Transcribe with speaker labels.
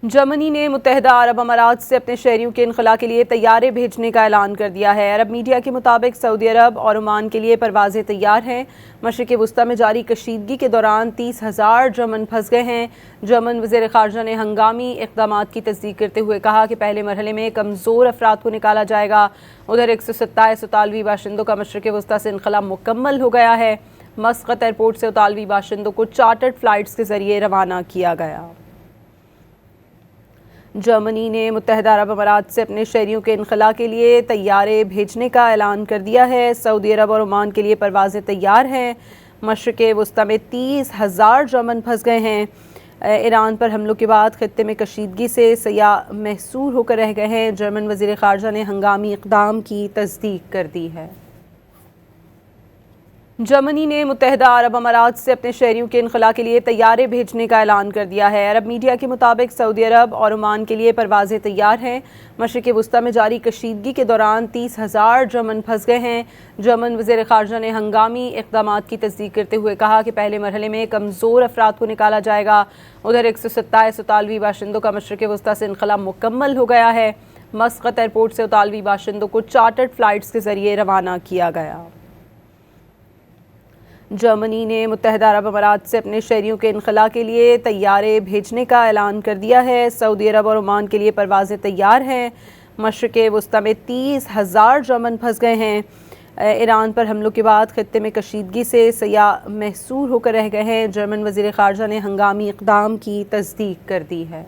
Speaker 1: Germany ने मुत्तहिदा अरब अमारात से अपने शहरियों के इनखला के लिए तैयारे भेजने का ऐलान कर दिया है। अरब मीडिया के मुताबिक सऊदी अरब और ओमान के लिए परवाज़ें तैयार हैं। मशरिक़ वुस्ता में जारी कशीदगी के दौरान 30,000 जर्मन फंस गए हैं। जर्मन वज़ीर ख़ारजा ने हंगामी इक़दामात की तस्दीक करते हुए कहा कि पहले मरहले में कमज़ोर अफराद को निकाला जाएगा। उधर 127 इतालवी बाशिंदों का मशरिक़ वुस्ता से इनखला मुकम्मल हो गया है। मस्कत एयरपोर्ट से इतालवी बाशिंदों को चार्टर्ड फ़्लाइट्स के ज़रिए रवाना किया गया। जर्मनी ने मुत्तहिदा अरब अमारात से अपने शहरियों के इनखला के लिए तैयारे भेजने का ऐलान कर दिया है। सऊदी अरब और ओमान के लिए परवाज़ें तैयार हैं। मशरिक़ वुस्ता में 30,000 जर्मन फंस गए हैं। ईरान पर हमलों के बाद खित्ते में कशीदगी से सयाह महसूर होकर रह गए हैं। जर्मन वज़ीर ख़ारजा ने हंगामी इक़दाम की तस्दीक कर दी है। जर्मनी ने मुत्तहिदा अरब अमारात से अपने शहरियों के इनखला के लिए तैयारे भेजने का ऐलान कर दिया है। अरब मीडिया के मुताबिक सऊदी अरब और ओमान के लिए परवाज़ें तैयार हैं। मशरिक़ वुस्ता में जारी कशीदगी के दौरान 30,000 जर्मन फंस गए हैं। जर्मन वज़ीर ख़ारजा ने हंगामी इक़दामात की तस्दीक करते हुए कहा कि पहले मरहले में कमज़ोर अफराद को निकाला जाएगा। उधर 127 इतालवी बाशिंदों का मशरिक़ वुस्ता से इनखला मुकम्मल हो गया है। मस्कत एयरपोर्ट से इतालवी बाशिंदों को चार्टर्ड फ़्लाइट्स के ज़रिए रवाना किया गया। जर्मनी ने मुत्तहिदा अरब अमारात से अपने शहरियों के इनखला के लिए तैयारे भेजने का ऐलान कर दिया है। सऊदी अरब और ओमान के लिए परवाज़ें तैयार हैं। मशरिक़ वुस्ता में 30,000 जर्मन फंस गए हैं। ईरान पर हमलों के बाद खित्ते में कशीदगी से सयाह महसूर होकर रह गए हैं। जर्मन वज़ीर ख़ारजा ने हंगामी इक़दाम की तस्दीक कर दी है।